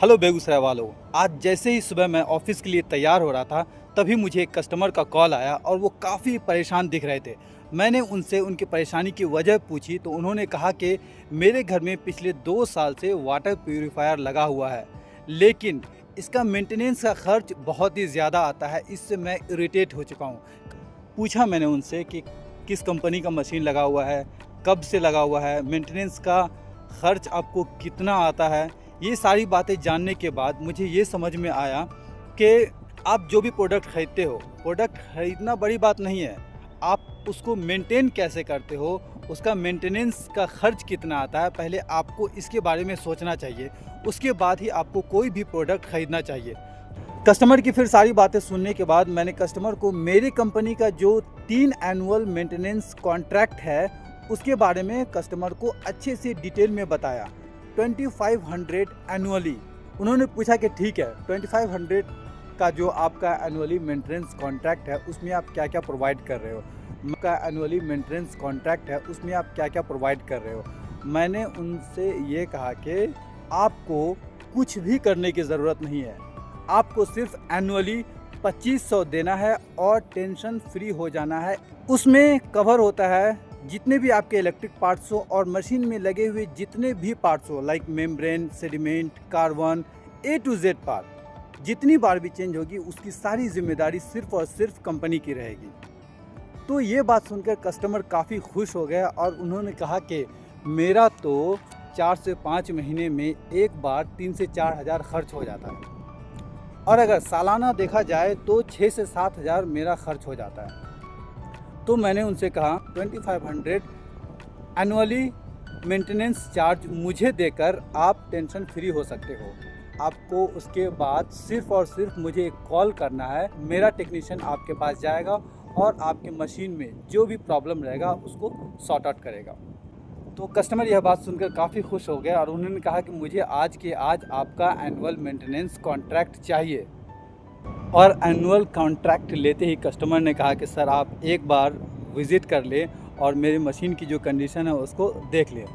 Hello Begusarai वालों, आज जैसे ही सुबह मैं ऑफिस के लिए तैयार हो रहा था तभी मुझे एक कस्टमर का कॉल आया और वो काफ़ी परेशान दिख रहे थे। मैंने उनसे उनकी परेशानी की वजह पूछी तो उन्होंने कहा कि मेरे घर में पिछले 2 साल से वाटर प्यूरीफायर लगा हुआ है, लेकिन इसका मेंटेनेंस का खर्च बहुत ही ज़्यादा आता है। इससे मैं इरिटेट हो चुका हूँ। पूछा मैंने उनसे कि किस कंपनी का मशीन लगा हुआ है, कब से लगा हुआ है, मेंटेनेंस का खर्च आपको कितना आता है। ये सारी बातें जानने के बाद मुझे ये समझ में आया कि आप जो भी प्रोडक्ट खरीदते हो, प्रोडक्ट खरीदना बड़ी बात नहीं है, आप उसको मेंटेन कैसे करते हो, उसका मेंटेनेंस का खर्च कितना आता है, पहले आपको इसके बारे में सोचना चाहिए। उसके बाद ही आपको कोई भी प्रोडक्ट खरीदना चाहिए। कस्टमर की फिर सारी बातें सुनने के बाद मैंने कस्टमर को मेरी कंपनी का जो 3 एनुअल मेंटेनेंस कॉन्ट्रैक्ट है उसके बारे में कस्टमर को अच्छे से डिटेल में बताया। 2500 एनुअली। उन्होंने पूछा कि ठीक है, 2500 का जो आपका एनुअली मेंटेनेंस कॉन्ट्रैक्ट है उसमें आप क्या क्या प्रोवाइड कर रहे हो, आपका एनुअली मेंटेनेंस कॉन्ट्रैक्ट है उसमें आप क्या क्या प्रोवाइड कर रहे हो। मैंने उनसे ये कहा कि आपको कुछ भी करने की ज़रूरत नहीं है, आपको सिर्फ एनुअली 2500 देना है और टेंशन फ्री हो जाना है। उसमें कवर होता है जितने भी आपके इलेक्ट्रिक पार्ट्स हो और मशीन में लगे हुए जितने भी पार्ट्स हो, like membrane, sediment, carbon, A to Z part. जितनी बार भी चेंज होगी उसकी सारी जिम्मेदारी सिर्फ और सिर्फ कंपनी की रहेगी। तो ये बात सुनकर कस्टमर काफ़ी खुश हो गया और उन्होंने कहा कि मेरा तो 4 से 5 महीने में एक बार 3 से 4 हज़ार खर्च हो जाता है और अगर सालाना देखा जाए तो 6 से 7 हज़ार मेरा खर्च हो जाता है। तो मैंने उनसे कहा 2500 एनुअली मेंटेनेंस चार्ज मुझे देकर आप टेंशन फ्री हो सकते हो। आपको उसके बाद सिर्फ और सिर्फ मुझे एक कॉल करना है, मेरा टेक्नीशियन आपके पास जाएगा और आपके मशीन में जो भी प्रॉब्लम रहेगा उसको सॉर्ट आउट करेगा। तो कस्टमर यह बात सुनकर काफ़ी खुश हो गया और उन्होंने कहा कि मुझे आज के आज आपका एनुअल मेंटेनेंस कॉन्ट्रैक्ट चाहिए। और एनुअल कॉन्ट्रैक्ट लेते ही कस्टमर ने कहा कि सर आप एक बार विज़िट कर लें और मेरी मशीन की जो कंडीशन है उसको देख लें।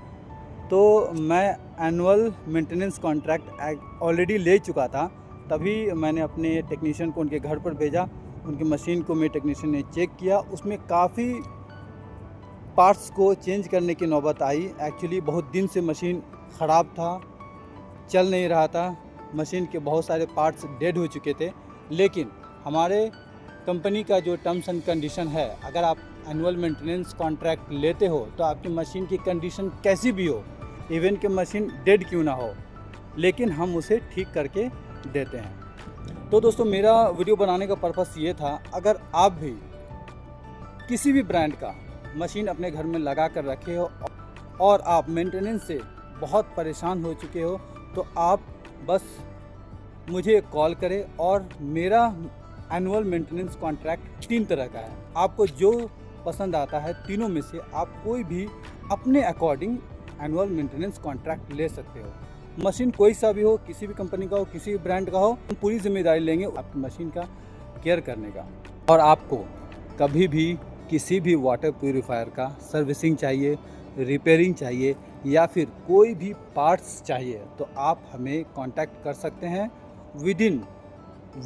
तो मैं एनुअल मेंटेनेंस कॉन्ट्रैक्ट ऑलरेडी ले चुका था, तभी मैंने अपने टेक्नीशियन को उनके घर पर भेजा। उनकी मशीन को मेरे टेक्नीशियन ने चेक किया, उसमें काफ़ी पार्ट्स को चेंज करने की नौबत आई। एक्चुअली बहुत दिन से मशीन ख़राब था, चल नहीं रहा था, मशीन के बहुत सारे पार्ट्स डेड हो चुके थे। लेकिन हमारे कंपनी का जो टर्म्स एंड कंडीशन है, अगर आप एनुअल मेंटेनेंस कॉन्ट्रैक्ट लेते हो तो आपकी मशीन की कंडीशन कैसी भी हो, इवन कि मशीन डेड क्यों ना हो, लेकिन हम उसे ठीक करके देते हैं। तो दोस्तों, मेरा वीडियो बनाने का पर्पस ये था, अगर आप भी किसी भी ब्रांड का मशीन अपने घर में लगा कर रखे हो और आप मेंटेनेंस से बहुत परेशान हो चुके हो तो आप बस मुझे कॉल करें। और मेरा एनुअल मेंटेनेंस कॉन्ट्रैक्ट 3 तरह का है, आपको जो पसंद आता है तीनों में से आप कोई भी अपने अकॉर्डिंग एनुअल मेंटेनेंस कॉन्ट्रैक्ट ले सकते हो। मशीन कोई सा भी हो, किसी भी कंपनी का हो, किसी भी ब्रांड का हो, हम पूरी जिम्मेदारी लेंगे आपकी मशीन का केयर करने का। और आपको कभी भी किसी भी वाटर प्यूरीफायर का सर्विसिंग चाहिए, रिपेयरिंग चाहिए या फिर कोई भी पार्ट्स चाहिए तो आप हमें कांटेक्ट कर सकते हैं। विदिन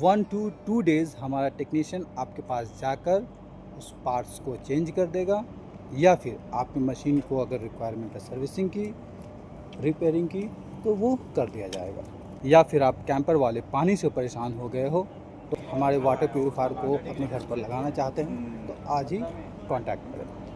1 to 2 डेज़ हमारा टेक्नीशियन आपके पास जाकर उस पार्ट्स को चेंज कर देगा, या फिर आपकी मशीन को अगर रिक्वायरमेंट है सर्विसिंग की, रिपेयरिंग की, तो वो कर दिया जाएगा। या फिर आप कैंपर वाले पानी से परेशान हो गए हो तो हमारे वाटर प्यूरीफायर को अपने घर पर लगाना चाहते हैं तो आज ही कांटेक्ट करें।